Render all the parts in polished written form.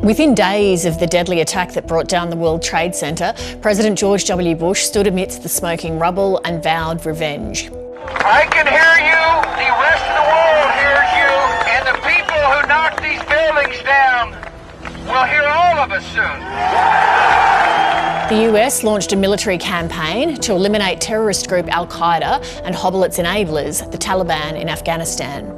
Within days of the deadly attack that brought down the World Trade Center, President George W. Bush stood amidst the smoking rubble and vowed revenge. I can hear you, the rest of the world hears you, and the people who knocked these buildings down will hear all of us soon. The US launched a military campaign to eliminate terrorist group Al-Qaeda and hobble its enablers, the Taliban in Afghanistan.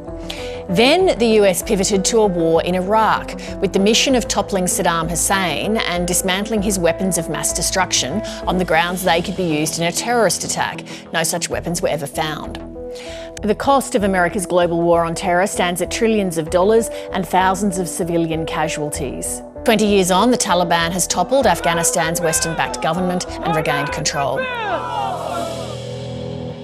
Then the US pivoted to a war in Iraq with the mission of toppling Saddam Hussein and dismantling his weapons of mass destruction on the grounds they could be used in a terrorist attack. No such weapons were ever found. The cost of America's global war on terror stands at trillions of dollars and thousands of civilian casualties. 20 years on, the Taliban has toppled Afghanistan's Western-backed government and regained control.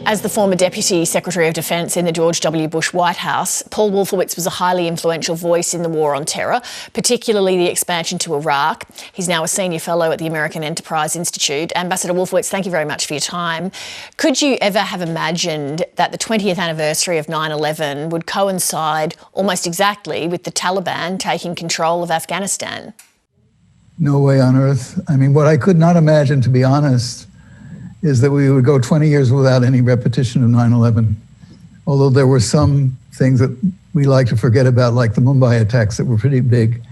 As the former Deputy Secretary of Defence in the George W. Bush White House, Paul Wolfowitz was a highly influential voice in the war on terror, particularly the expansion to Iraq. He's now a senior fellow at the American Enterprise Institute. Ambassador Wolfowitz, thank you very much for your time. Could you ever have imagined that the 20th anniversary of 9/11 would coincide almost exactly with the Taliban taking control of Afghanistan? No way on earth. I mean, what I could not imagine, to be honest, is that we would go 20 years without any repetition of 9/11. Although there were some things that we like to forget about, like the Mumbai attacks that were pretty big,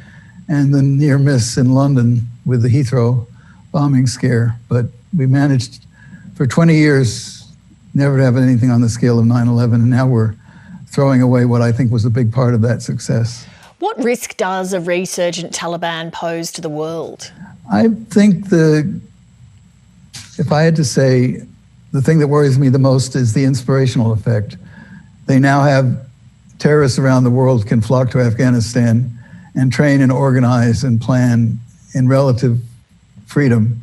and the near miss in London with the Heathrow bombing scare. But we managed for 20 years never to have anything on the scale of 9/11, and now we're throwing away what I think was a big part of that success. What risk does a resurgent Taliban pose to the world? I think if I had to say, the thing that worries me the most is the inspirational effect. They now have terrorists around the world can flock to Afghanistan and train and organize and plan in relative freedom.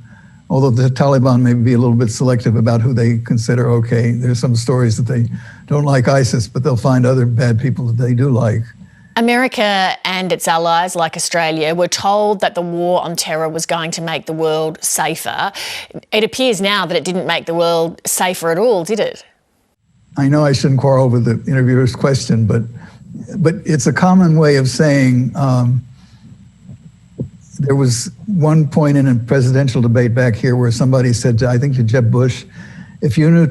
Although the Taliban may be a little bit selective about who they consider okay. There's some stories that they don't like ISIS, but they'll find other bad people that they do like. America and its allies, like Australia, were told that the war on terror was going to make the world safer. It appears now that it didn't make the world safer at all, did it? I know I shouldn't quarrel with the interviewer's question, but it's a common way of saying, there was one point in a presidential debate back here where somebody said, to Jeb Bush, if you knew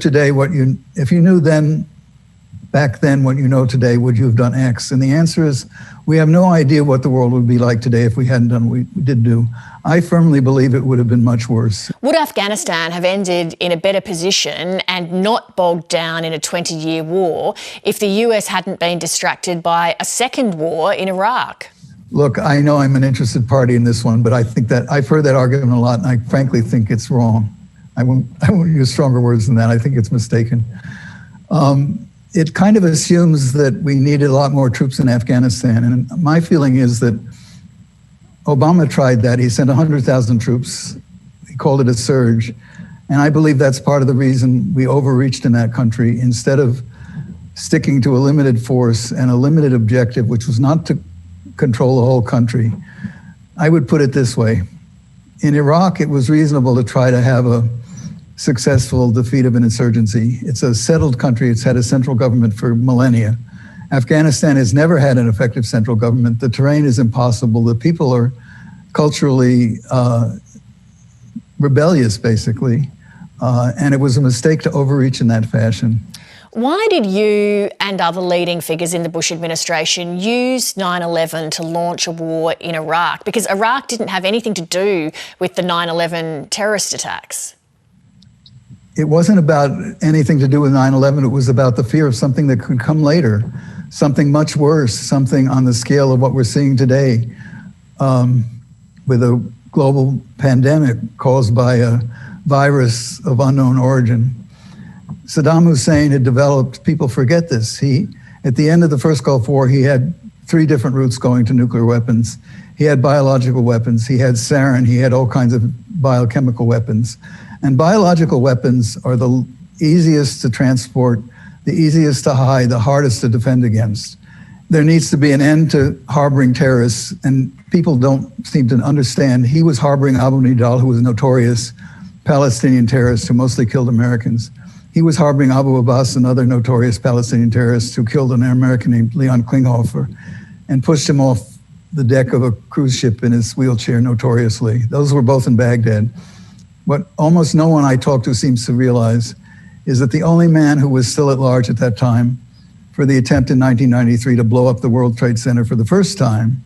back then what you know today, would you have done X? And the answer is, we have no idea what the world would be like today if we hadn't done what we did do. I firmly believe it would have been much worse. Would Afghanistan have ended in a better position and not bogged down in a 20-year war if the US hadn't been distracted by a second war in Iraq? Look, I know I'm an interested party in this one, but I think that I've heard that argument a lot, and I frankly think it's wrong. I won't use stronger words than that. I think it's mistaken. It kind of assumes that we needed a lot more troops in Afghanistan. And my feeling is that Obama tried that. He sent 100,000 troops. He called it a surge. And I believe that's part of the reason we overreached in that country. Instead of sticking to a limited force and a limited objective, which was not to control the whole country, I would put it this way. In Iraq, it was reasonable to try to have a successful defeat of an insurgency. It's a settled country. It's had a central government for millennia. Afghanistan has never had an effective central government. The terrain is impossible. The people are culturally rebellious, basically. And it was a mistake to overreach in that fashion. Why did you and other leading figures in the Bush administration use 9/11 to launch a war in Iraq? Because Iraq didn't have anything to do with the 9/11 terrorist attacks. It wasn't about anything to do with 9/11. It was about the fear of something that could come later, something much worse, something on the scale of what we're seeing today, with a global pandemic caused by a virus of unknown origin. Saddam Hussein had developed, people forget this, at the end of the first Gulf War, he had 3 different routes going to nuclear weapons. He had biological weapons, he had sarin, he had all kinds of biochemical weapons. And biological weapons are the easiest to transport, the easiest to hide, the hardest to defend against. There needs to be an end to harboring terrorists, and people don't seem to understand. He was harboring Abu Nidal, who was a notorious Palestinian terrorist who mostly killed Americans. He was harboring Abu Abbas and other notorious Palestinian terrorists who killed an American named Leon Klinghoffer and pushed him off the deck of a cruise ship in his wheelchair notoriously. Those were both in Baghdad. What almost no one I talk to seems to realize is that the only man who was still at large at that time for the attempt in 1993 to blow up the World Trade Center for the first time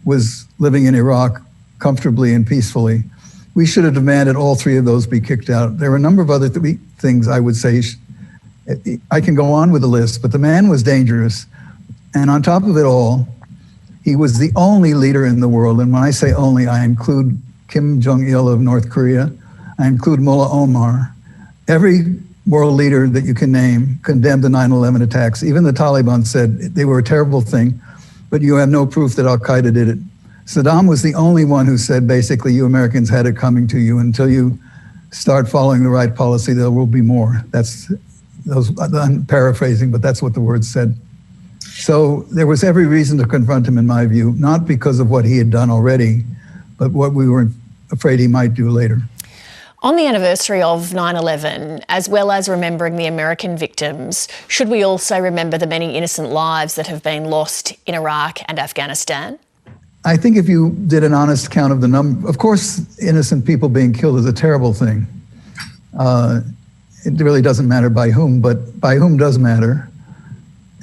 was living in Iraq comfortably and peacefully. We should have demanded all three of those be kicked out. There were a number of other things I would say. I can go on with the list, but the man was dangerous. And on top of it all, he was the only leader in the world. And when I say only, I include Kim Jong-il of North Korea. I include Mullah Omar. Every world leader that you can name condemned the 9/11 attacks. Even the Taliban said they were a terrible thing, but you have no proof that Al-Qaeda did it. Saddam was the only one who said, basically, you Americans had it coming to you. Until you start following the right policy, there will be more. I'm paraphrasing, but that's what the words said. So there was every reason to confront him, in my view, not because of what he had done already, but what we were afraid he might do later. On the anniversary of 9/11, as well as remembering the American victims, should we also remember the many innocent lives that have been lost in Iraq and Afghanistan? I think if you did an honest count of the number, of course, innocent people being killed is a terrible thing. It really doesn't matter by whom, but by whom does matter.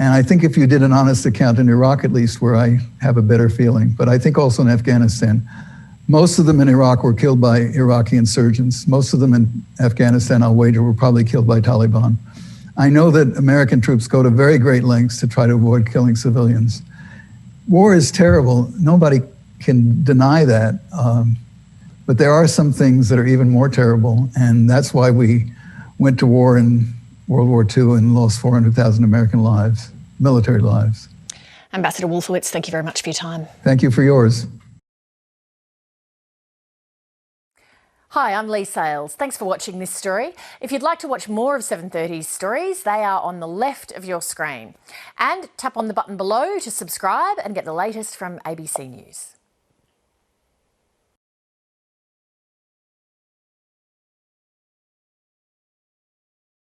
And I think if you did an honest account in Iraq, at least, where I have a better feeling, but I think also in Afghanistan, most of them in Iraq were killed by Iraqi insurgents. Most of them in Afghanistan, I'll wager, were probably killed by Taliban. I know that American troops go to very great lengths to try to avoid killing civilians. War is terrible. Nobody can deny that. But there are some things that are even more terrible. And that's why we went to war in World War II and lost 400,000 American lives, military lives. Ambassador Wolfowitz, thank you very much for your time. Thank you for yours. Hi, I'm Lee Sales. Thanks for watching this story. If you'd like to watch more of 730's stories, they are on the left of your screen. And tap on the button below to subscribe and get the latest from ABC News.